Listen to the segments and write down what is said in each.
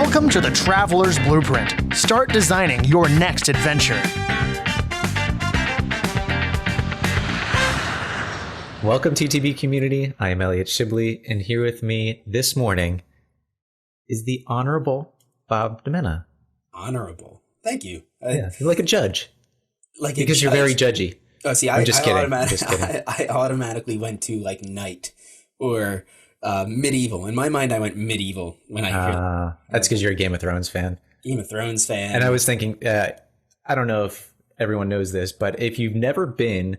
Welcome to the Traveler's Blueprint. Start designing your next adventure. Welcome TTB community. I am Elliot Shibley, and here with me this morning is the Honorable Bob Demena. Honorable. Thank you. Yeah, you're like a judge. Because you're very judgy. Oh, see, I'm just kidding. Just kidding. I automatically went to like knight or medieval. In my mind, I went medieval when I hear that's because you're a Game of Thrones fan. Game of Thrones fan. And I was thinking, I don't know if everyone knows this, but if you've never been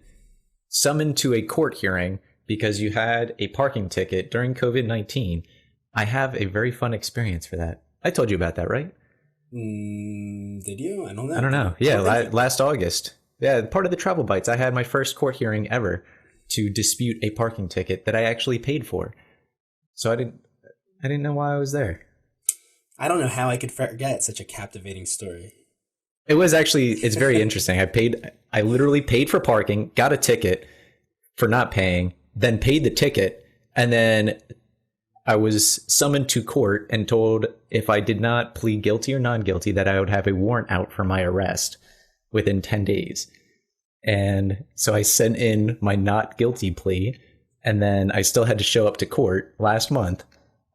summoned to a court hearing because you had a parking ticket during COVID-19, I have a very fun experience for that. I told you about that, right? Did you? I don't know. Yeah, last August. Yeah, part of the Travel Bites, I had my first court hearing ever to dispute a parking ticket that I actually paid for. So I didn't know why I was there. I don't know how I could forget such a captivating story. It's very interesting. I literally paid for parking, got a ticket for not paying, then paid the ticket, and then I was summoned to court and told if I did not plead guilty or non-guilty that I would have a warrant out for my arrest within 10 days. And so I sent in my not guilty plea, and then I still had to show up to court last month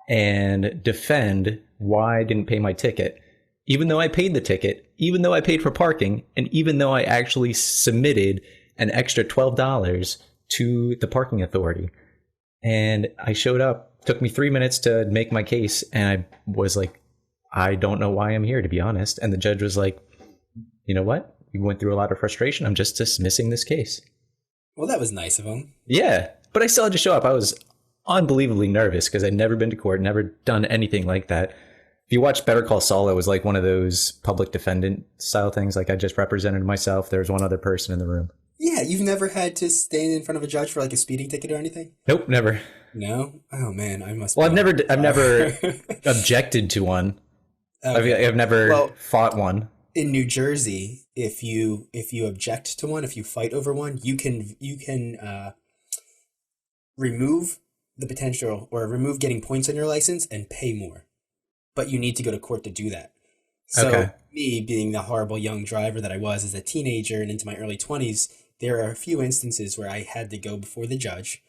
and defend why I didn't pay my ticket, even though I paid the ticket, even though I paid for parking, and even though I actually submitted an extra $12 to the parking authority. And I showed up, took me 3 minutes to make my case, and I was like, I don't know why I'm here, to be honest. And the judge was like, you know what? You went through a lot of frustration. I'm just dismissing this case. Well, that was nice of him. Yeah, but I still had to show up. I was unbelievably nervous because I'd never been to court, never done anything like that. If you watch Better Call Saul, it was like one of those public defendant style things. Like I just represented myself. There was one other person in the room. Yeah, you've never had to stand in front of a judge for like a speeding ticket or anything? Nope, never. No? Oh man, I must. Well, I've never objected to one. Okay. I've never fought one. In New Jersey, if you object to one, if you fight over one, you can remove the potential or remove getting points on your license and pay more. But you need to go to court to do that. So me being the horrible young driver that I was as a teenager and into my early 20s, there are a few instances where I had to go before the judge,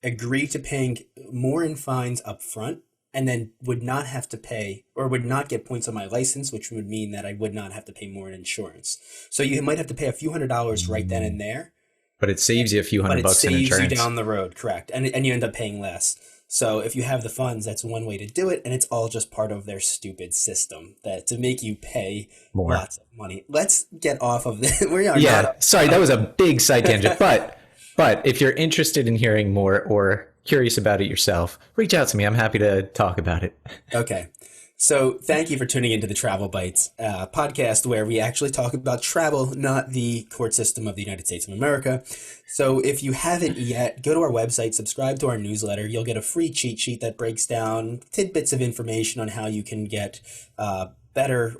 agree to paying more in fines up front, and then would not have to pay or would not get points on my license, which would mean that I would not have to pay more in insurance. So you might have to pay a few $100s right then and there. But it saves you a few $100 in insurance. But it saves you down the road, correct. And you end up paying less. So if you have the funds, that's one way to do it. And it's all just part of their stupid system that to make you pay more. Lots of money. Let's get off of this. Sorry, that was a big side tangent. But if you're interested in hearing more or curious about it yourself, reach out to me. I'm happy to talk about it. Okay. So thank you for tuning into the Travel Bites podcast, where we actually talk about travel, not the court system of the United States of America. So if you haven't yet, go to our website, subscribe to our newsletter. You'll get a free cheat sheet that breaks down tidbits of information on how you can get better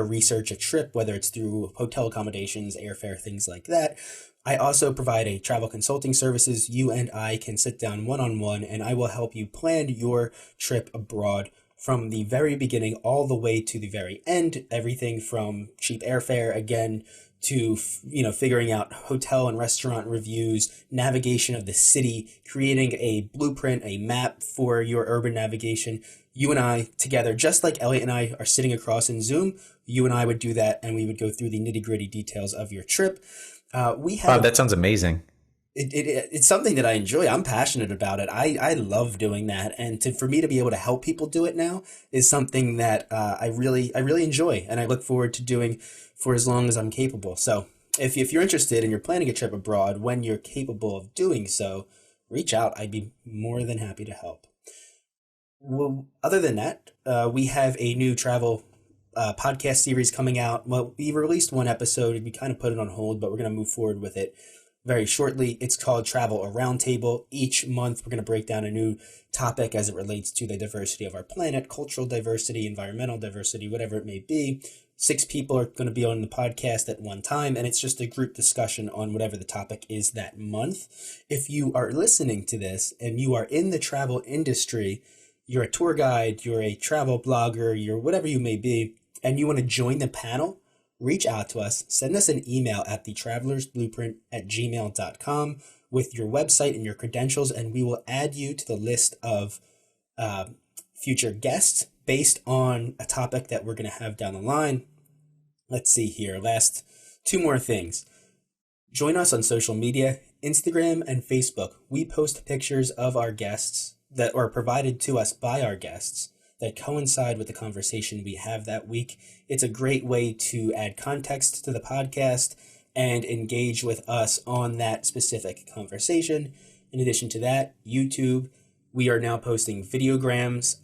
research a trip, whether it's through hotel accommodations, airfare, things like that. I also provide a travel consulting services. You and I can sit down one-on-one, and I will help you plan your trip abroad from the very beginning all the way to the very end. Everything from cheap airfare, again, to figuring out hotel and restaurant reviews, navigation of the city, creating a blueprint, a map for your urban navigation. You and I together, just like Elliot and I are sitting across in Zoom, you and I would do that, and we would go through the nitty-gritty details of your trip. Wow, that sounds amazing. It's something that I enjoy. I'm passionate about it. I love doing that. And for me to be able to help people do it now is something that I really enjoy. And I look forward to doing for as long as I'm capable. So if you're interested and you're planning a trip abroad, when you're capable of doing so, reach out. I'd be more than happy to help. Well, other than that, we have a new travel podcast series coming out. Well, we released one episode. We kind of put it on hold, but we're going to move forward with it very shortly. It's called Travel A Roundtable. Each month, we're going to break down a new topic as it relates to the diversity of our planet, cultural diversity, environmental diversity, whatever it may be. 6 people are going to be on the podcast at one time, and it's just a group discussion on whatever the topic is that month. If you are listening to this and you are in the travel industry, you're a tour guide, you're a travel blogger, you're whatever you may be, and you want to join the panel, reach out to us. Send us an email at thetravelersblueprint@gmail.com with your website and your credentials, and we will add you to the list of future guests based on a topic that we're going to have down the line. Let's see here. Last two more things. Join us on social media, Instagram and Facebook. We post pictures of our guests that are provided to us by our guests that coincide with the conversation we have that week. It's a great way to add context to the podcast and engage with us on that specific conversation. In addition to that, YouTube, we are now posting videograms,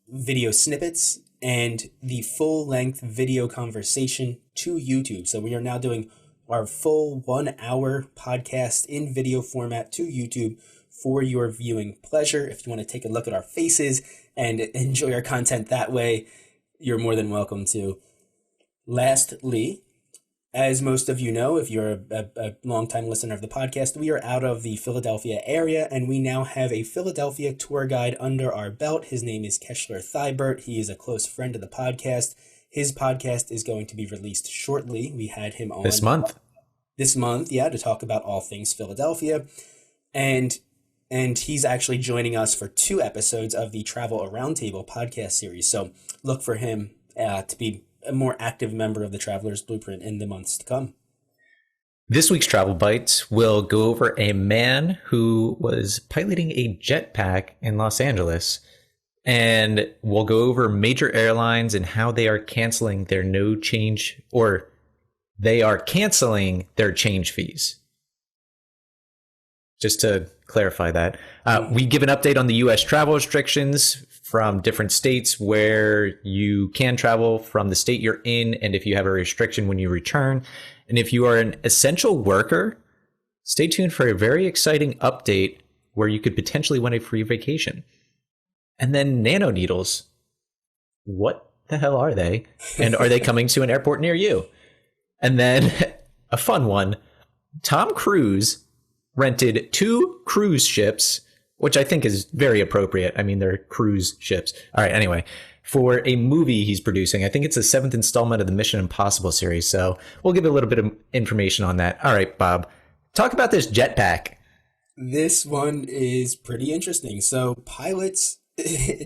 video snippets, and the full-length video conversation to YouTube. So we are now doing our full 1 hour podcast in video format to YouTube for your viewing pleasure. If you want to take a look at our faces and enjoy our content that way, you're more than welcome to. Lastly, as most of you know, if you're a longtime listener of the podcast, we are out of the Philadelphia area, and we now have a Philadelphia tour guide under our belt. His name is Keshler Thibert. He is a close friend of the podcast. His podcast is going to be released shortly. We had him on This month, to talk about all things Philadelphia. And he's actually joining us for 2 episodes of the Travel Roundtable podcast series. So look for him to be a more active member of the Traveler's Blueprint in the months to come. this week's Travel Bites will go over a man who was piloting a jetpack in Los Angeles. And we'll go over major airlines and how they are canceling their change fees. Just to clarify that. We give an update on the U.S. travel restrictions from different states where you can travel from the state you're in, and if you have a restriction when you return. And if you are an essential worker, stay tuned for a very exciting update where you could potentially win a free vacation. And then nanoneedles. What the hell are they? And are they coming to an airport near you? And then a fun one. Tom Cruise rented 2 cruise ships, which I think is very appropriate. I mean, they're cruise ships. All right, anyway, for a movie he's producing. I think it's the 7th installment of the Mission Impossible series. So we'll give a little bit of information on that. All right, Bob, talk about this jetpack. This one is pretty interesting. So pilots,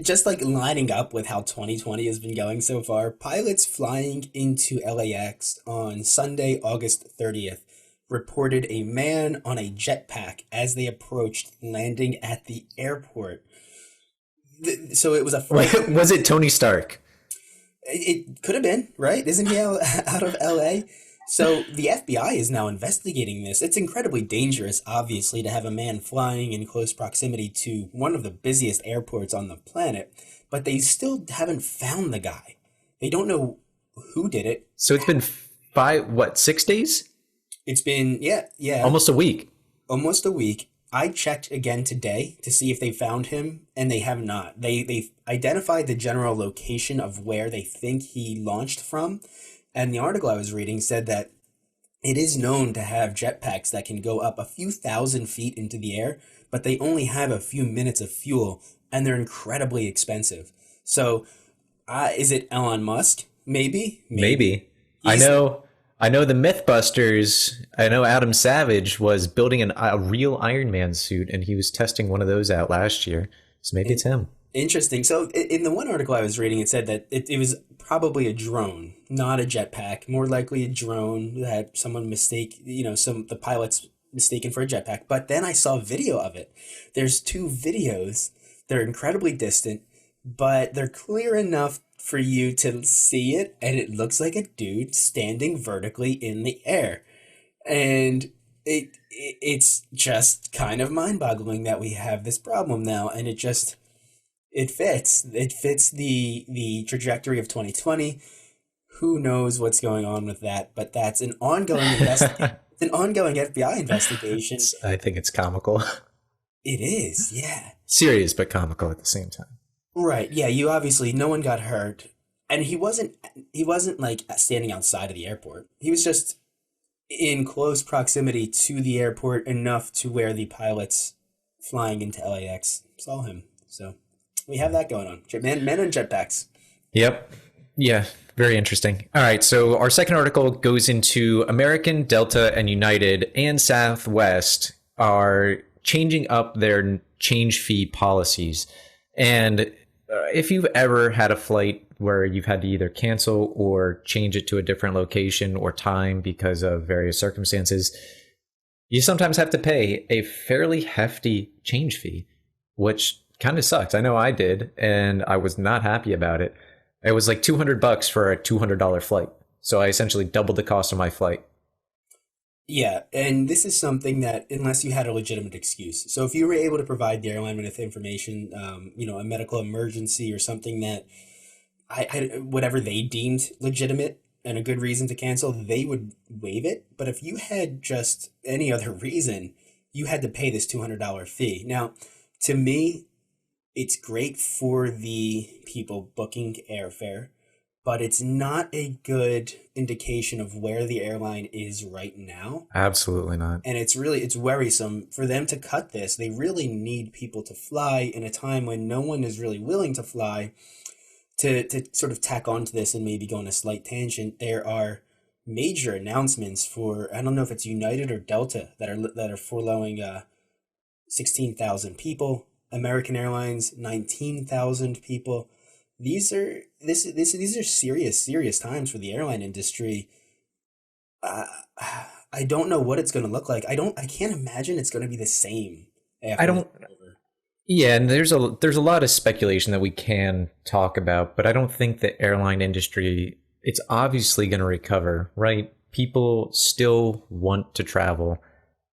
just like lining up with how 2020 has been going so far, pilots flying into LAX on Sunday, August 30th, reported a man on a jetpack as they approached landing at the airport. So it was a flight. Was it Tony Stark? It could have been, right? Isn't he out of LA? So the FBI is now investigating this. It's incredibly dangerous, obviously, to have a man flying in close proximity to one of the busiest airports on the planet, but they still haven't found the guy. They don't know who did it. So it's been 6 days? It's been, yeah. Almost a week. Almost a week. I checked again today to see if they found him, and they have not. They identified the general location of where they think he launched from, and the article I was reading said that it is known to have jetpacks that can go up a few thousand feet into the air, but they only have a few minutes of fuel, and they're incredibly expensive. So, is it Elon Musk? Maybe. I know the Mythbusters. I know Adam Savage was building a real Iron Man suit, and he was testing one of those out last year. So maybe it's him. Interesting. So in the one article I was reading, it said that it was probably a drone, not a jetpack. More likely a drone that someone the pilot's mistaken for a jetpack. But then I saw a video of it. There's 2 videos. They're incredibly distant, but they're clear enough for you to see it, and it looks like a dude standing vertically in the air. And it's just kind of mind-boggling that we have this problem now, and it fits the trajectory of 2020. Who knows what's going on with that, but that's an ongoing FBI investigation. I think it's comical. It is, yeah. Serious but comical at the same time. Right. Yeah, no one got hurt. And he wasn't like standing outside of the airport. He was just in close proximity to the airport enough to where the pilots flying into LAX saw him. So we have that going on. Men and jetpacks. Yep. Yeah. Very interesting. All right. So our second article goes into American, Delta, and United and Southwest are changing up their change fee policies. And if you've ever had a flight where you've had to either cancel or change it to a different location or time because of various circumstances, you sometimes have to pay a fairly hefty change fee, which kind of sucks. I know I did, and I was not happy about it. It was like $200 for a $200 flight. So I essentially doubled the cost of my flight. Yeah, and this is something that, unless you had a legitimate excuse. So if you were able to provide the airline with information, a medical emergency or something that whatever they deemed legitimate and a good reason to cancel, they would waive it. But if you had just any other reason, you had to pay this $200 fee. Now, to me, it's great for the people booking airfare, but it's not a good indication of where the airline is right now. Absolutely not. And it's worrisome for them to cut this. They really need people to fly in a time when no one is really willing to fly. To sort of tack onto this and maybe go on a slight tangent, there are major announcements for, I don't know if it's United or Delta, that are furloughing 16,000 people. American Airlines, 19,000 people. These are serious times for the airline industry. I don't know what it's going to look like. I can't imagine it's going to be the same. Yeah, and there's a lot of speculation that we can talk about, but I don't think the airline industry, it's obviously going to recover, right? People still want to travel.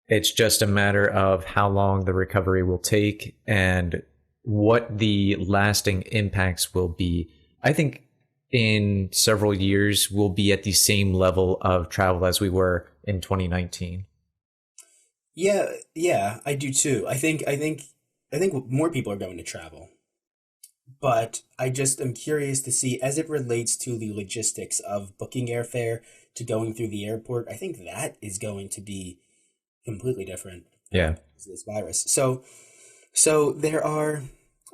It's just a matter of how long the recovery will take and what the lasting impacts will be. I think in several years we'll be at the same level of travel as we were in 2019. Yeah, I do too. I think more people are going to travel. But I just am curious to see, as it relates to the logistics of booking airfare to going through the airport, I think that is going to be completely different. Yeah. This virus. So there are,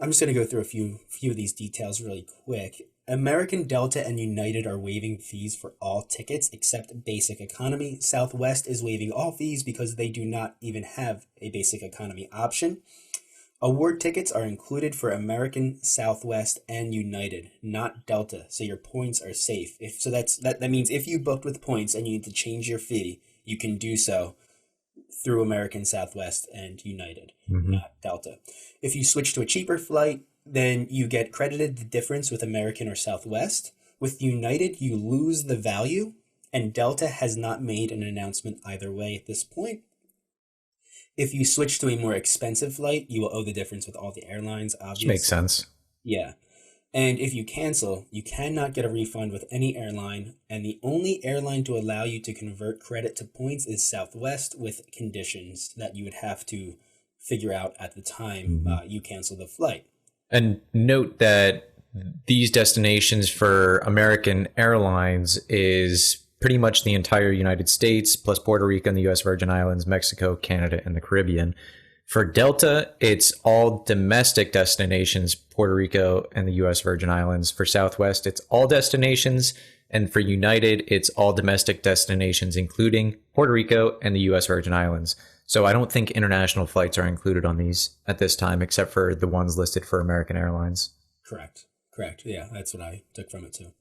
I'm just going to go through a few of these details really quick. American, Delta, and United are waiving fees for all tickets except basic economy. Southwest is waiving all fees because they do not even have a basic economy option. Award tickets are included for American, Southwest, and United, not Delta, so your points are safe. That means if you booked with points and you need to change your fee, you can do so through American, Southwest, and United, not Delta. If you switch to a cheaper flight, then you get credited the difference with American or Southwest. With United, you lose the value, and Delta has not made an announcement either way at this point. If you switch to a more expensive flight, you will owe the difference with all the airlines, obviously. Makes sense. Yeah. And if you cancel, you cannot get a refund with any airline, and the only airline to allow you to convert credit to points is Southwest, with conditions that you would have to figure out at the time you cancel the flight. And note that these destinations for American Airlines is pretty much the entire United States, plus Puerto Rico and the U.S. Virgin Islands, Mexico, Canada, and the Caribbean. For Delta, it's all domestic destinations, Puerto Rico and the U.S. Virgin Islands. For Southwest, it's all destinations. And for United, it's all domestic destinations, including Puerto Rico and the U.S. Virgin Islands. So I don't think international flights are included on these at this time, except for the ones listed for American Airlines. Correct. Yeah, that's what I took from it too.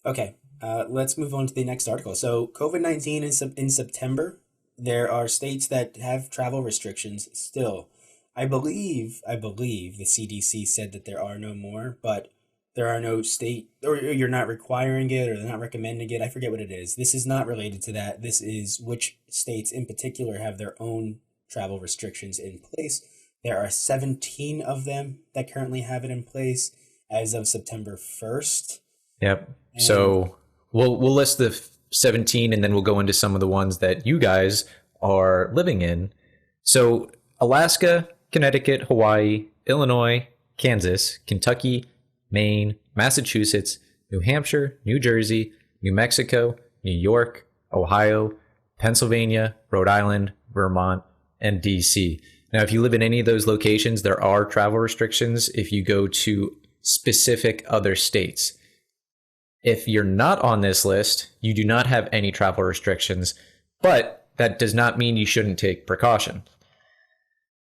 Okay, let's move on to the next article. So COVID-19 in September, there are states that have travel restrictions still. I believe the CDC said that there are no more, but there are no state, or you're not requiring it, or they're not recommending it. I forget what it is. This is not related to that. This is which states in particular have their own travel restrictions in place. There are 17 of them that currently have it in place as of September 1st. Yep. So we'll list the 17 and then we'll go into some of the ones that you guys are living in. So Alaska, Connecticut, Hawaii, Illinois, Kansas, Kentucky, Maine, Massachusetts, New Hampshire, New Jersey, New Mexico, New York, Ohio, Pennsylvania, Rhode Island, Vermont, and DC. Now, if you live in any of those locations, there are travel restrictions if you go to specific other states. If you're not on this list, you do not have any travel restrictions, but that does not mean you shouldn't take precaution.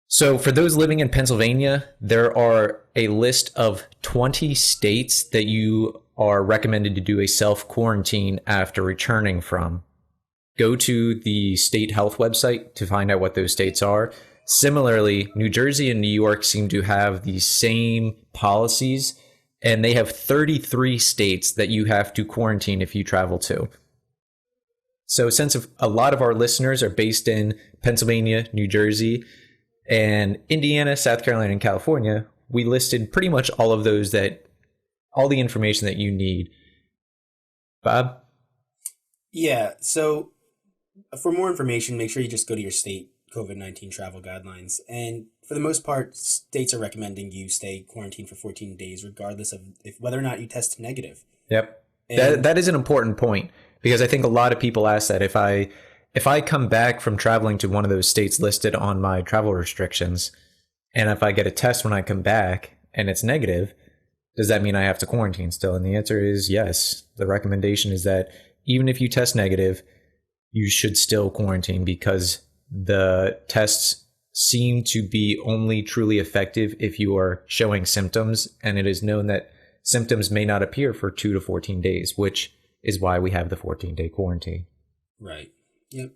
So for those living in Pennsylvania, there are a list of 20 states that you are recommended to do a self-quarantine after returning from. Go to the state health website to find out what those states are. Similarly, New Jersey and New York seem to have the same policies, and they have 33 states that you have to quarantine if you travel to. So since a lot of our listeners are based in Pennsylvania, New Jersey, and Indiana, South Carolina, and California, we listed pretty much all of those all the information that you need. Bob? Yeah, so for more information, make sure you just go to your state COVID-19 travel guidelines. And for the most part, states are recommending you stay quarantined for 14 days, regardless of whether or not you test negative. Yep. That is an important point, because I think a lot of people ask that if I come back from traveling to one of those states listed on my travel restrictions, and if I get a test when I come back and it's negative, does that mean I have to quarantine still? And the answer is yes. The recommendation is that even if you test negative, you should still quarantine, because the tests seem to be only truly effective if you are showing symptoms, and it is known that symptoms may not appear for 2 to 14 days, which is why we have the 14-day quarantine. Right. Yep.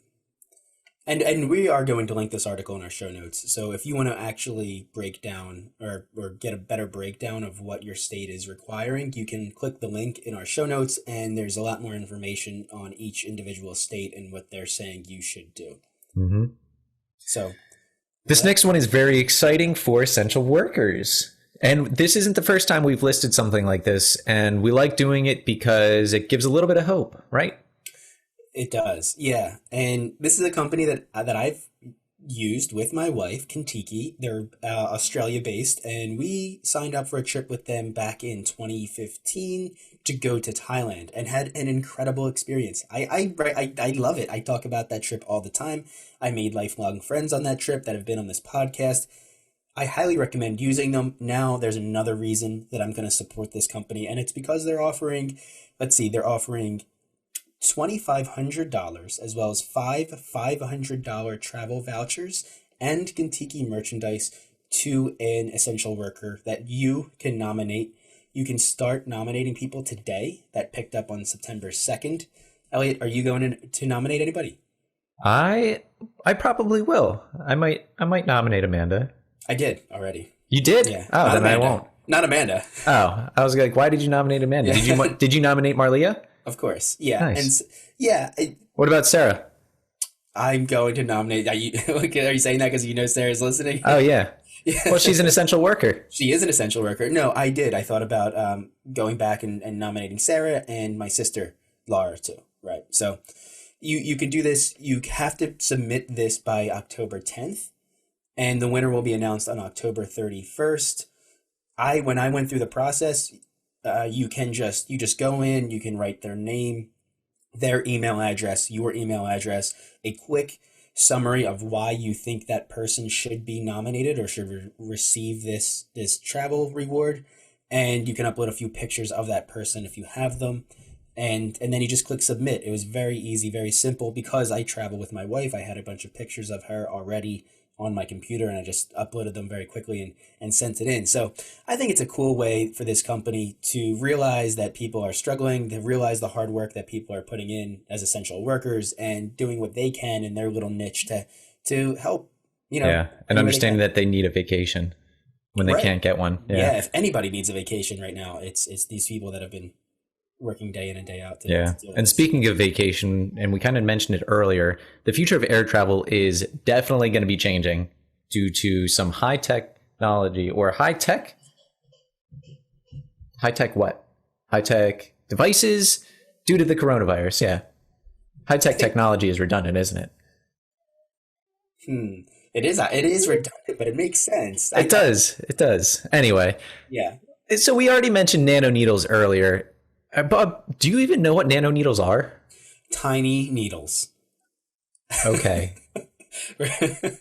And we are going to link this article in our show notes. So if you want to actually break down or get a better breakdown of what your state is requiring, you can click the link in our show notes, and there's a lot more information on each individual state and what they're saying you should do. Mm-hmm. So this next one is very exciting for essential workers. And this isn't the first time we've listed something like this, and we like doing it because it gives a little bit of hope, right? It does, yeah. And this is a company that I've used with my wife, Contiki. They're Australia-based, and we signed up for a trip with them back in 2015 to go to Thailand, and had an incredible experience. I love it. I talk about that trip all the time. I made lifelong friends on that trip that have been on this podcast. I highly recommend using them. Now there's another reason that I'm going to support this company, and it's because they're offering $2,500 as well as 5 $500 travel vouchers and Contiki merchandise to an essential worker that you can nominate. You can start nominating people today. That picked up on September 2nd. Elliot, are you going to nominate anybody? I probably will. I might nominate Amanda. I did already. You did? Yeah. Oh, then Amanda. I won't. Not Amanda. Oh, I was like, why did you nominate Amanda? Yeah. Did you nominate Marlia? Of course. Yeah. Nice. And What about Sarah? I'm going to nominate. Are you saying that because you know Sarah's listening? Oh, yeah. Yeah. Well, she's an essential worker. She is an essential worker. No, I did. I thought about going back and nominating Sarah and my sister, Laura, too. Right. So you could do this. You have to submit this by October 10th, and the winner will be announced on October 31st. When I went through the process, you just go in, you can write their name, their email address, your email address, a quick summary of why you think that person should be nominated or should receive this travel reward, and you can upload a few pictures of that person if you have them, and then you just click submit. It was very easy, very simple. Because I travel with my wife, I had a bunch of pictures of her already on my computer, and I just uploaded them very quickly and sent it in. So I think it's a cool way for this company to realize that people are struggling, to realize the hard work that people are putting in as essential workers and doing what they can in their little niche to help, Yeah, and understanding that they need a vacation when they can't get one. Yeah, if anybody needs a vacation right now, it's these people that have been working day in and day out. And speaking of vacation, and we kind of mentioned it earlier, the future of air travel is definitely going to be changing due to some high technology or high tech devices due to the coronavirus. Yeah. High tech technology is redundant, isn't it? It is redundant, but it makes sense. It does. Anyway. Yeah. So we already mentioned nanoneedles earlier. Bob, do you even know what nanoneedles are? Tiny needles. Okay.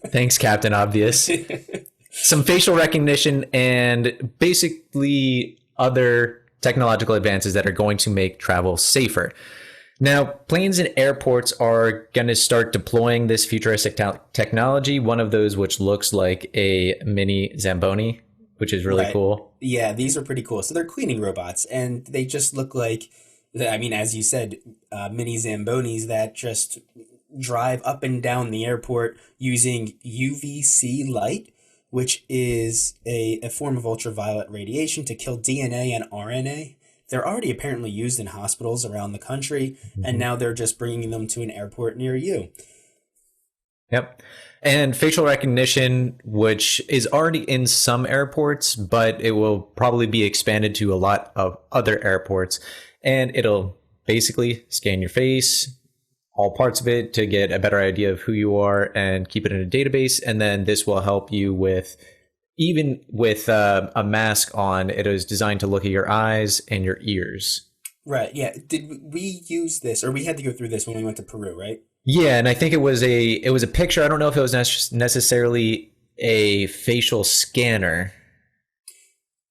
Thanks, Captain Obvious. Some facial recognition and basically other technological advances that are going to make travel safer. Now, planes and airports are going to start deploying this futuristic technology. One of those which looks like a mini Zamboni, which is really cool. Yeah, these are pretty cool. So they're cleaning robots, and they just look like, I mean, as you said, mini Zambonis that just drive up and down the airport using UVC light, which is a form of ultraviolet radiation to kill DNA and RNA. They're already apparently used in hospitals around the country, and now they're just bringing them to an airport near you. Yep. And facial recognition, which is already in some airports, but it will probably be expanded to a lot of other airports. And it'll basically scan your face, all parts of it, to get a better idea of who you are and keep it in a database. And then this will help you with, even with a mask on, it is designed to look at your eyes and your ears. Right, yeah. Did we use this, or we had to go through this when we went to Peru, right? Yeah, and I think it was a picture. I don't know if it was necessarily a facial scanner,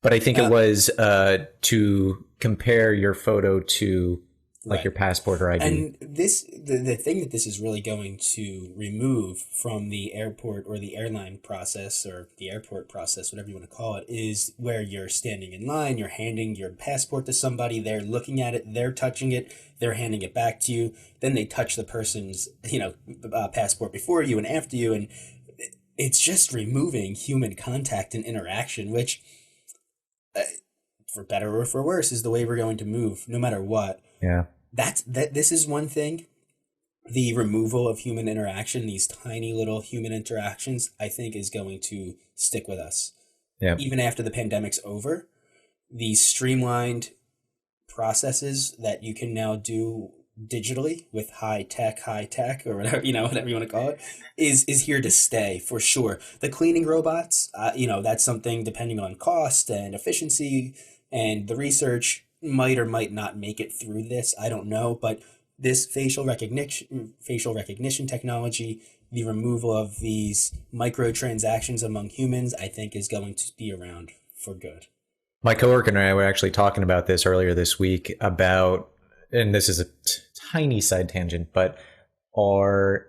but I think it was to compare your photo to like your passport or ID. And this, the thing that this is really going to remove from the airport or the airline process or the airport process, whatever you want to call it, is where you're standing in line, you're handing your passport to somebody, they're looking at it, they're touching it, they're handing it back to you, then they touch the person's, passport before you and after you, and it's just removing human contact and interaction, which, for better or for worse, is the way we're going to move, no matter what. Yeah. This is one thing. The removal of human interaction, these tiny little human interactions, I think is going to stick with us. Yeah. Even after the pandemic's over, these streamlined processes that you can now do digitally with high tech or whatever, whatever you want to call it, is here to stay for sure. The cleaning robots, that's something depending on cost and efficiency and the research might or might not make it through this. I don't know, but this facial recognition technology, the removal of these microtransactions among humans, I think is going to be around for good. My coworker and I were actually talking about this earlier this week about, and this is a tiny side tangent, but are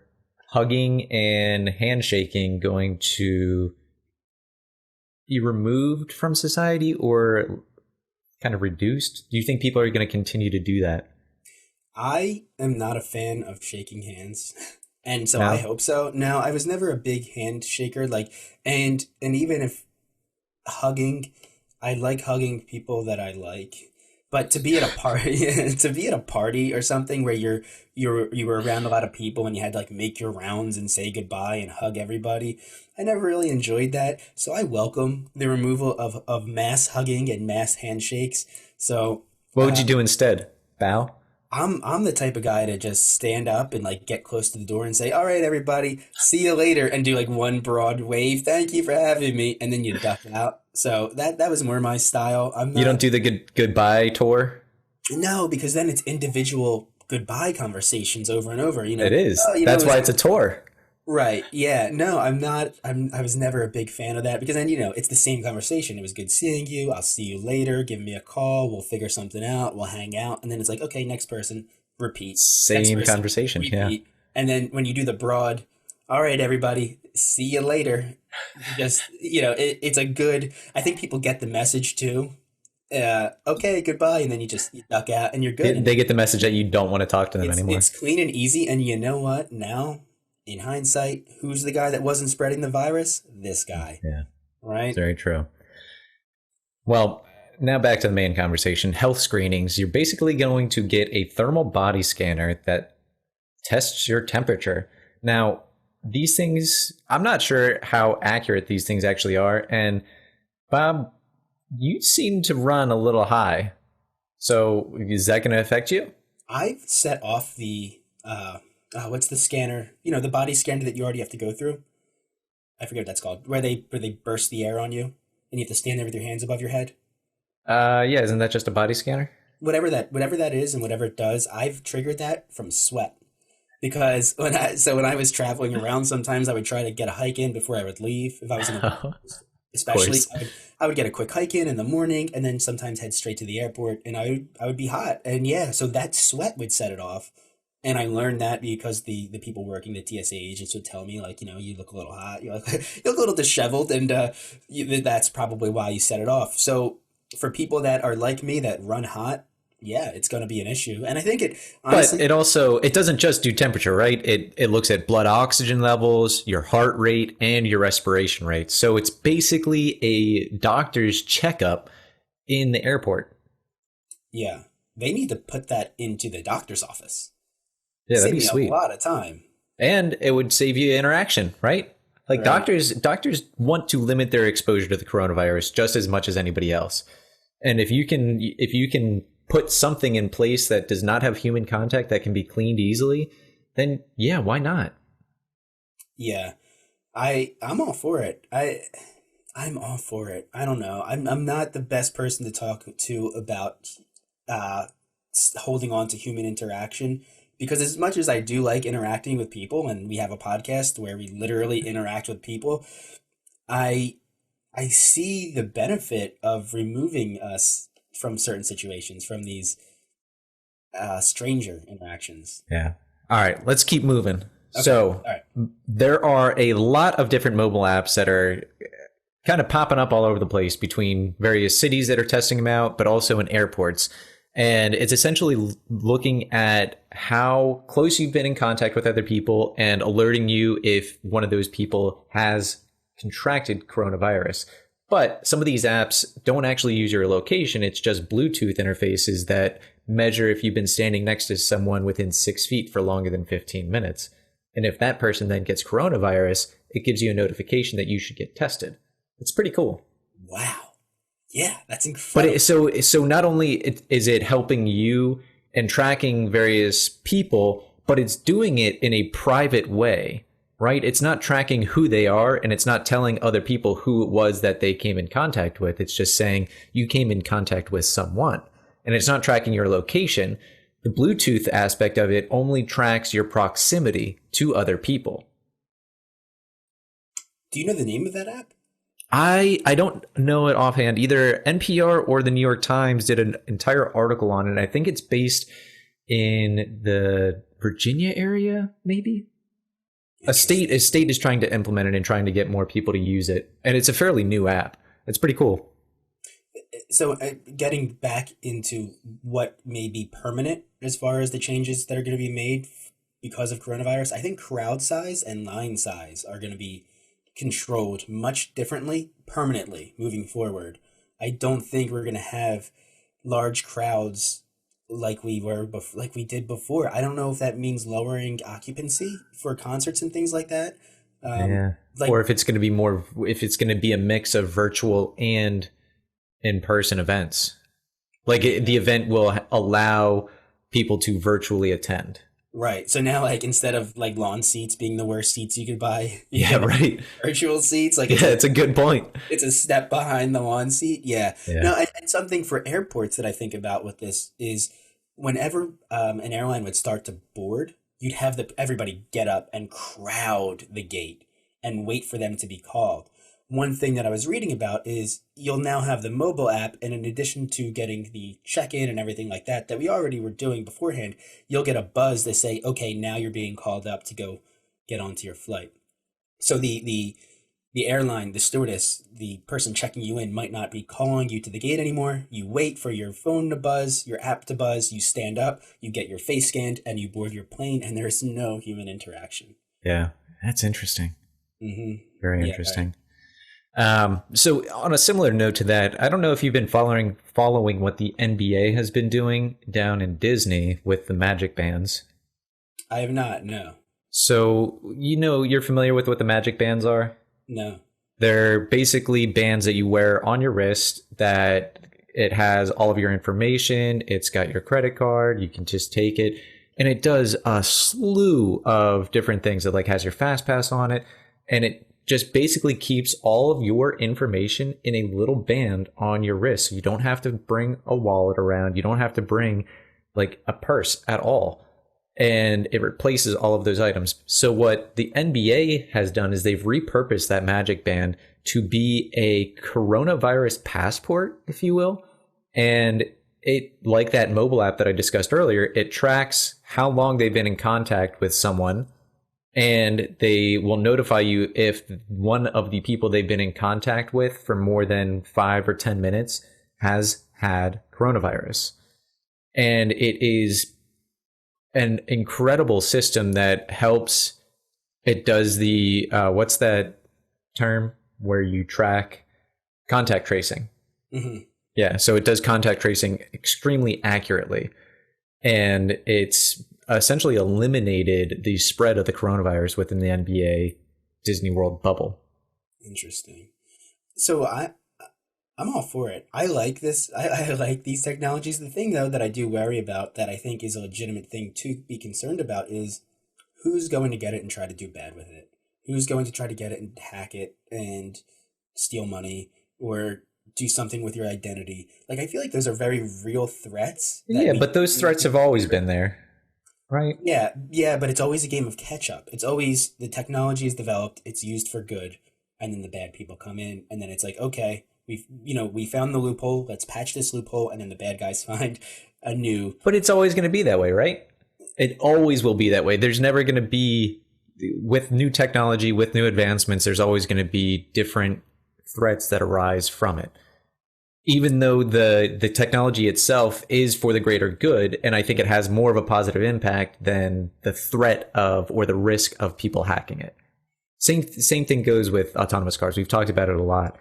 hugging and handshaking going to be removed from society or kind of reduced? Do you think people are going to continue to do that? I am not a fan of shaking hands, and so I hope so. Now, I was never a big handshaker, and even if hugging, I like hugging people that I like. But to be at a party, or something where you were around a lot of people and you had to make your rounds and say goodbye and hug everybody, I never really enjoyed that. So I welcome the removal of mass hugging and mass handshakes. So what would you do instead? Bow? I'm the type of guy to just stand up and get close to the door and say, "All right, everybody, see you later," and do one broad wave. Thank you for having me, and then you duck out. So that was more my style. You don't do the goodbye tour? No, because then it's individual goodbye conversations over and over. It is. That's why it's a tour. Right. Yeah. No, I'm not. I was never a big fan of that because then, it's the same conversation. It was good seeing you. I'll see you later. Give me a call. We'll figure something out. We'll hang out. And then it's okay, next person, repeat. Same conversation. Repeat. Yeah. And then when you do the broad, all right, everybody, see you later. Just, it's a good, I think people get the message too. Okay, goodbye. And then you duck out and you're good. They get the message that you don't want to talk to them anymore. It's clean and easy. And you know what? Now, in hindsight, who's the guy that wasn't spreading the virus? This guy. Yeah. Right? Very true. Well, now back to the main conversation. Health screenings. You're basically going to get a thermal body scanner that tests your temperature. Now, these things, I'm not sure how accurate these things actually are. And Bob, you seem to run a little high. So is that going to affect you? I've set off the... what's the scanner? The body scanner that you already have to go through. I forget what that's called. Where they burst the air on you, and you have to stand there with your hands above your head. Yeah, isn't that just a body scanner? Whatever that is, and whatever it does, I've triggered that from sweat. because when I was traveling around, sometimes I would try to get a hike in before I would leave if I was in a, especially course. I would get a quick hike in the morning and then sometimes head straight to the airport, and I would be hot, and yeah, so that sweat would set it off. And I learned that because the people working, the TSA agents would tell me, like, you look a little hot, you look, you look a little disheveled, and that's probably why you set it off. So for people that are like me that run hot, yeah, it's going to be an issue. And I think it honestly, But it doesn't just do temperature, right? It looks at blood oxygen levels, your heart rate, and your respiration rate. So it's basically a doctor's checkup in the airport. yeah, they need to put that into the doctor's office. Yeah, that'd Save be me sweet. a lot of time. And it would save you interaction, right? Like Right. doctors want to limit their exposure to the coronavirus just as much as anybody else. And if you can put something in place that does not have human contact that can be cleaned easily, then yeah, why not? Yeah, I'm all for it. I'm all for it. I don't know. I'm not the best person to talk to about holding on to human interaction, because as much as I do like interacting with people, and we have a podcast where we literally interact with people, I I see the benefit of removing us from certain situations, from these stranger interactions. Yeah. All right, let's keep moving. Okay. So All right. there are a lot of different mobile apps that are kind of popping up all over the place between various cities that are testing them out, but also in airports. And it's essentially looking at how close you've been in contact with other people and alerting you if one of those people has contracted coronavirus. But some of these apps don't actually use your location. It's just Bluetooth interfaces that measure if you've been standing next to someone within 6 feet for longer than 15 minutes. And if that person then gets coronavirus, it gives you a notification that you should get tested. It's pretty cool. Wow. Yeah, that's But incredible. so not only is it helping you and tracking various people, but it's doing it in a private way, right? It's not tracking who they are, and it's not telling other people who it was that they came in contact with. It's just saying you came in contact with someone, and it's not tracking your location. The Bluetooth aspect of it only tracks your proximity to other people. Do you know the name of that app? I don't know it offhand. Either NPR or the New York Times did an entire article on it. I think it's based in the Virginia area, maybe. A state is trying to implement it and trying to get more people to use it. And it's a fairly new app. It's pretty cool. So getting back into what may be permanent as far as the changes that are going to be made because of coronavirus, I think crowd size and line size are going to be controlled much differently permanently moving forward. I don't think we're going to have large crowds like we did before. I don't know if that means lowering occupancy for concerts and things like that. Yeah. Like, Or if it's going to be if it's going to be a mix of virtual and in-person events. Like the event will allow people to virtually attend. right. So now, like, instead of like lawn seats being the worst seats you could buy, you Yeah, get right. virtual seats. Like, Yeah, it's a good point. it's a step behind the lawn seat. Yeah. Yeah. No, and something for airports that I think about with this is whenever an airline would start to board, you'd have everybody get up and crowd the gate and wait for them to be called. One thing that I was reading about is you'll now have the mobile app, and in addition to getting the check-in and everything like that we already were doing beforehand, you'll get a buzz that say, okay, now you're being called up to go get onto your flight. So the airline, the stewardess, the person checking you in might not be calling you to the gate anymore. You wait for your phone to buzz, your app to buzz, you stand up, you get your face scanned, and you board your plane, and there's no human interaction. Yeah, that's interesting. Mm-hmm. Very Yeah, interesting. So on a similar note to that, I don't know if you've been following what the NBA has been doing down in Disney with the Magic bands. I have not, no. So, you're familiar with what the Magic bands are? No. They're basically bands that you wear on your wrist that it has all of your information. It's got your credit card. You can just take it. And it does a slew of different things. It like has your fast pass on it. And it just basically keeps all of your information in a little band on your wrist. So you don't have to bring a wallet around. You don't have to bring like a purse at all. and it replaces all of those items. So what the NBA has done is they've repurposed that Magic Band to be a coronavirus passport, if you will. And it, like that mobile app that I discussed earlier, it tracks how long they've been in contact with someone, and they will notify you if one of the people they've been in contact with for more than 5 or 10 minutes has had coronavirus. And it is an incredible system that helps. It does the what's that term where you track contact tracing? Mm-hmm. Yeah, so it does contact tracing extremely accurately, and it's essentially eliminated the spread of the coronavirus within the NBA Disney World bubble. Interesting. So I'm all for it. I like this. I like these technologies. The thing, though, that I do worry about, that I think is a legitimate thing to be concerned about, is who's going to get it and try to do bad with it? Who's going to try to get it and hack it and steal money or do something with your identity? Like, I feel like those are very real threats. Yeah, but those threats have always been there, right? Yeah, but it's always a game of catch up. It's always the technology is developed, it's used for good, and then the bad people come in, and then it's like, okay, we found the loophole, let's patch this loophole, and then the bad guys find a new. But it's always going to be that way, right? It always will be that way. There's never going to be, with new technology, with new advancements, there's always going to be different threats that arise from it. Even though the technology itself is for the greater good, and I think it has more of a positive impact than the threat of or the risk of people hacking it. Same thing goes with autonomous cars. We've talked about it a lot.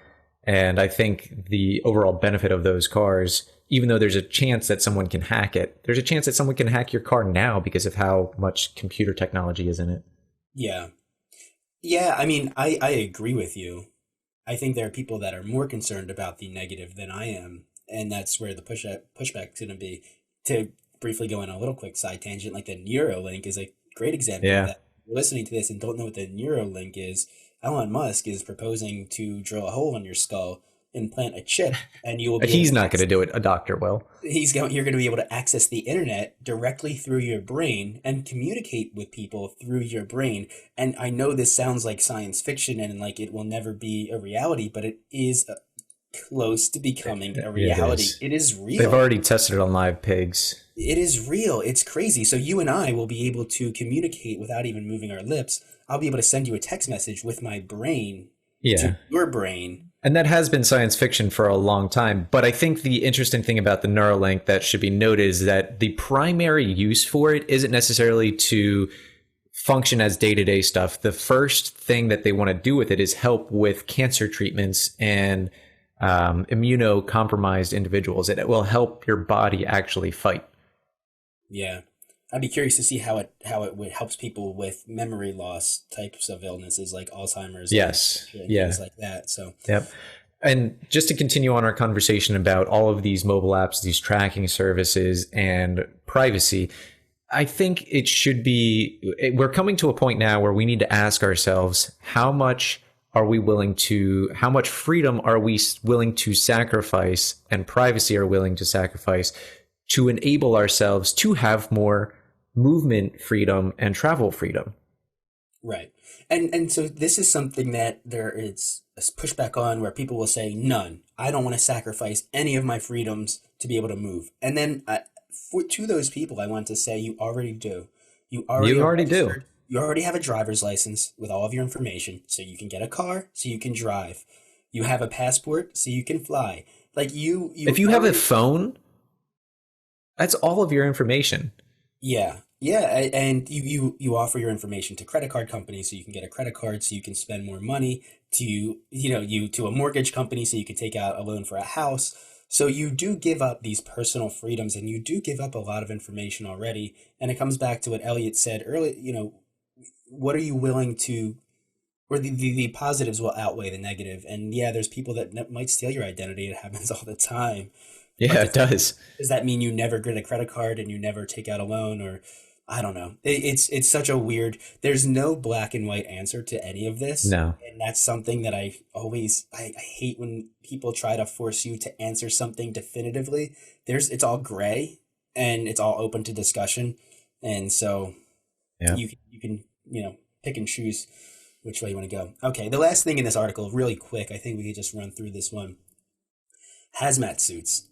And I think the overall benefit of those cars, even though there's a chance that someone can hack it, there's a chance that someone can hack your car now because of how much computer technology is in it. Yeah. Yeah, I mean, I agree with you. I think there are people that are more concerned about the negative than I am, and that's where the pushback's going to be. To briefly go on a little quick side tangent, like the Neuralink is a great example of that. If you're listening to this and don't know what the Neuralink is, Elon Musk is proposing to drill a hole in your skull, implant a chip, and you will be He's not going to do it. A doctor will. You're going to be able to access the internet directly through your brain and communicate with people through your brain. And I know this sounds like science fiction and like it will never be a reality, but it is close to becoming a reality. It is real. They've already tested it on live pigs. It is real. It's crazy. So you and I will be able to communicate without even moving our lips. I'll be able to send you a text message with my brain to your brain. And that has been science fiction for a long time. But I think the interesting thing about the Neuralink that should be noted is that the primary use for it isn't necessarily to function as day-to-day stuff. The first thing that they want to do with it is help with cancer treatments and immunocompromised individuals. It will help your body actually fight. Yeah. I'd be curious to see how it helps people with memory loss types of illnesses like Alzheimer's. Yes. And things like that. So. Yep. And just to continue on our conversation about all of these mobile apps, these tracking services and privacy, I think it should be, we're coming to a point now where we need to ask ourselves, how much freedom are we willing to sacrifice and privacy are willing to sacrifice to enable ourselves to have more movement freedom and travel freedom. Right. And so this is something that there is a pushback on where people will say, none. I don't want to sacrifice any of my freedoms to be able to move. And then to those people, I want to say you already do. You already do. You already have a driver's license with all of your information, so you can get a car, so you can drive. You have a passport, so you can fly. Like you if you have a phone, that's all of your information. Yeah. Yeah. And you offer your information to credit card companies so you can get a credit card so you can spend more money, to a mortgage company so you can take out a loan for a house. So you do give up these personal freedoms and you do give up a lot of information already. And it comes back to what Elliot said earlier, what are you willing to, or the positives will outweigh the negative. And yeah, there's people that might steal your identity. It happens all the time. Yeah, it does. Does that mean you never get a credit card and you never take out a loan? Or I don't know. It's such a weird, there's no black and white answer to any of this. No. And that's something that I hate when people try to force you to answer something definitively. It's all gray and it's all open to discussion. And so Yeah. you can, pick and choose which way you want to go. Okay, the last thing in this article, really quick, I think we could just run through this one. Hazmat suits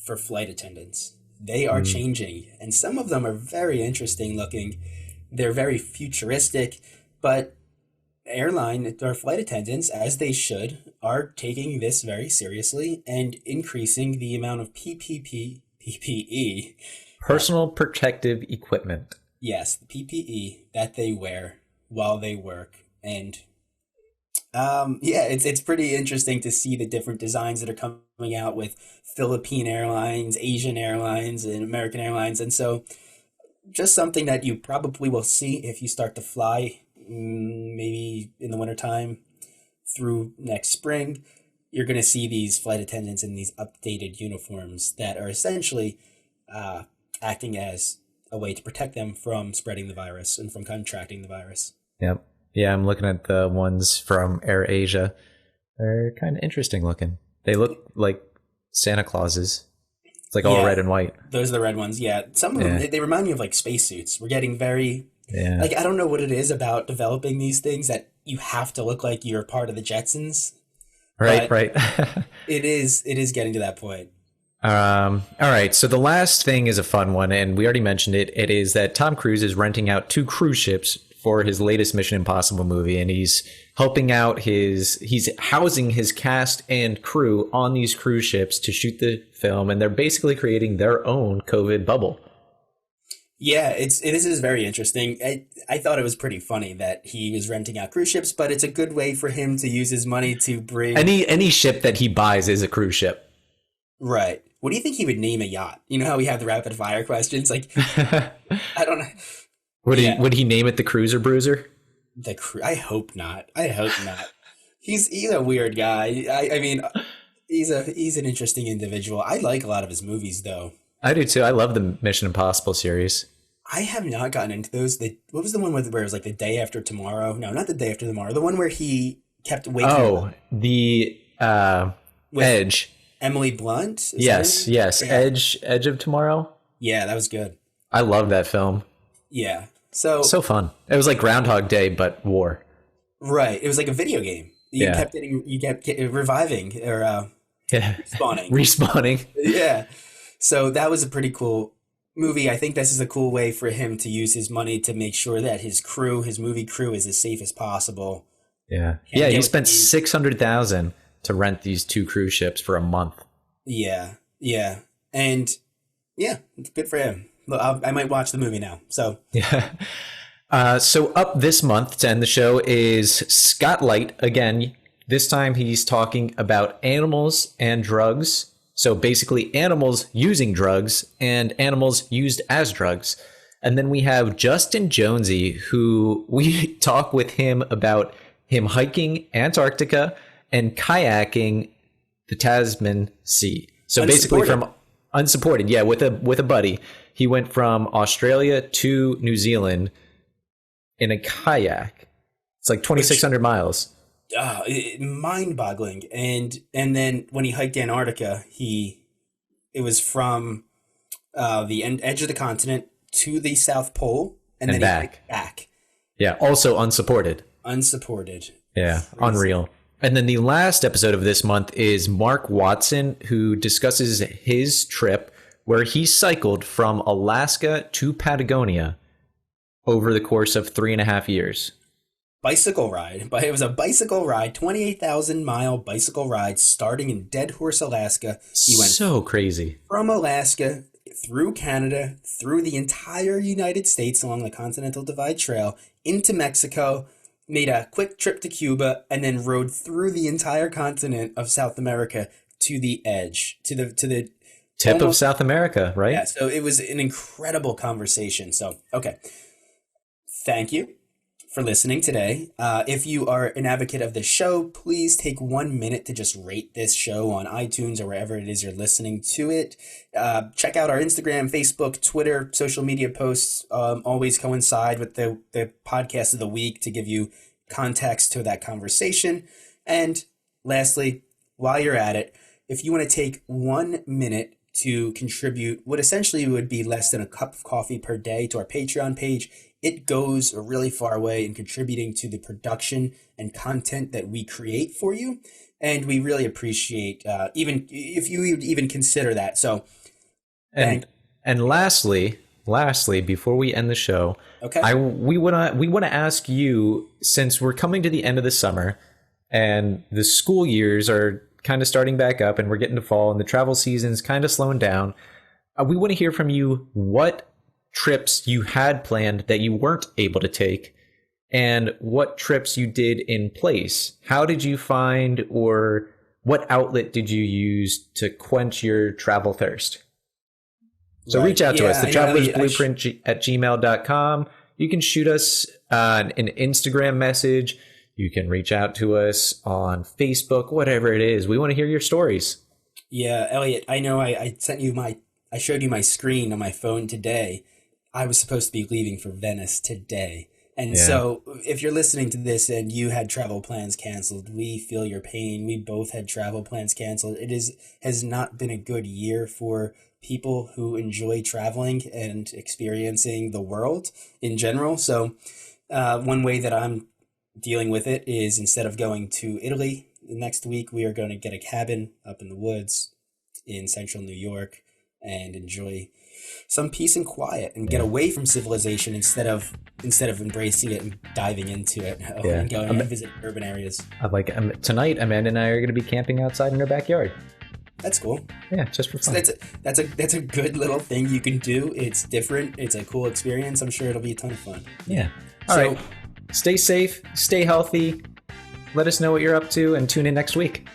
for flight attendants. They are changing, and some of them are very interesting looking. They're very futuristic, but airline or flight attendants, as they should, are taking this very seriously and increasing the amount of PPE. Personal protective equipment. Yes, the PPE that they wear while they work. And it's pretty interesting to see the different designs that are coming out with Philippine Airlines, Asian Airlines, and American Airlines. And so just something that you probably will see if you start to fly, maybe in the wintertime through next spring. You're going to see these flight attendants in these updated uniforms that are essentially acting as a way to protect them from spreading the virus and from contracting the virus. Yep. Yeah, I'm looking at the ones from Air Asia. They're kind of interesting looking. They look like Santa Clauses. It's like all red and white. Those are the red ones. Yeah. Some of them, they remind me of like spacesuits. We're getting very, like, I don't know what it is about developing these things that you have to look like you're part of the Jetsons. Right. It is getting to that point. All right. So the last thing is a fun one, and we already mentioned it. It is that Tom Cruise is renting out 2 cruise ships for his latest Mission Impossible movie, and he's helping out he's housing his cast and crew on these cruise ships to shoot the film, and they're basically creating their own COVID bubble. Yeah, this is very interesting. I thought it was pretty funny that he was renting out cruise ships, but it's a good way for him to use his money to bring any ship that he buys is a cruise ship. Right. What do you think he would name a yacht? You know how we have the rapid fire questions? Like, I don't know. Would he name it the Cruiser Bruiser? I hope not. He's a weird guy. I mean, he's an interesting individual. I like a lot of his movies, though. I do too. I love the Mission Impossible series. I have not gotten into those. What was the one where it was like The Day After Tomorrow? No, not The Day After Tomorrow. The one where he kept waking up. Oh, the Edge. Emily Blunt? Yes. Yeah. Edge of Tomorrow. Yeah, that was good. I love that film. Yeah. So fun. It was like Groundhog Day, but war. Right. It was like a video game. You kept reviving or respawning. Yeah. So that was a pretty cool movie. I think this is a cool way for him to use his money to make sure that his movie crew is as safe as possible. Yeah. Yeah. He spent $600,000 to rent these 2 cruise ships for a month. Yeah. Yeah. And yeah, good for him. Look, I might watch the movie now. So yeah. So up this month to end the show is Scott Lite again. This time he's talking about animals and drugs. So basically animals using drugs and animals used as drugs. And then we have Justin Jonsey, who we talk with him about him hiking Antarctica and kayaking the Tasman Sea. So basically from unsupported, with a buddy. He went from Australia to New Zealand in a kayak. It's like 2,600 miles. Mind-boggling. And then when he hiked Antarctica, it was from the edge of the continent to the South Pole and then back. He hiked back. Yeah, also unsupported. Yeah, unreal. And then the last episode of this month is Mark Watson, who discusses his trip where he cycled from Alaska to Patagonia over the course of 3.5 years. Bicycle ride. But it was a bicycle ride, 28,000-mile bicycle ride starting in Dead Horse, Alaska. He went so crazy. From Alaska through Canada, through the entire United States along the Continental Divide Trail, into Mexico, made a quick trip to Cuba, and then rode through the entire continent of South America to the edge, to the tip of South America, right? Yeah, so it was an incredible conversation. So, okay. Thank you for listening today. If you are an advocate of this show, please take 1 minute to just rate this show on iTunes or wherever it is you're listening to it. Check out our Instagram, Facebook, Twitter, social media posts. Always coincide with the podcast of the week to give you context to that conversation. And lastly, while you're at it, if you want to take 1 minute to contribute what essentially would be less than a cup of coffee per day to our Patreon page, it goes a really far way in contributing to the production and content that we create for you. And we really appreciate even if you would even consider that. So, and lastly, before we end the show, okay, we want to ask you, since we're coming to the end of the summer and the school years are kind of starting back up and we're getting to fall and the travel season's kind of slowing down, we want to hear from you what trips you had planned that you weren't able to take and what trips you did in place. How did you find, or what outlet did you use to quench your travel thirst? So reach out to us, the Traveler's Blueprint at gmail.com. You can shoot us an Instagram message. You can reach out to us on Facebook, whatever it is. We want to hear your stories. Yeah, Elliot, I know I showed you my screen on my phone today. I was supposed to be leaving for Venice today. And so if you're listening to this and you had travel plans canceled, we feel your pain. We both had travel plans canceled. Has not been a good year for people who enjoy traveling and experiencing the world in general. So one way that I'm dealing with it is, instead of going to Italy next week, we are going to get a cabin up in the woods in central New York and enjoy some peace and quiet and get away from civilization instead of embracing it and diving into it and going and visit urban areas. Tonight, Amanda and I are going to be camping outside in our backyard. That's cool. Yeah, just for fun. So that's a good little thing you can do. It's different. It's a cool experience. I'm sure it'll be a ton of fun. Yeah. All right. Stay safe. Stay healthy. Let us know what you're up to and tune in next week.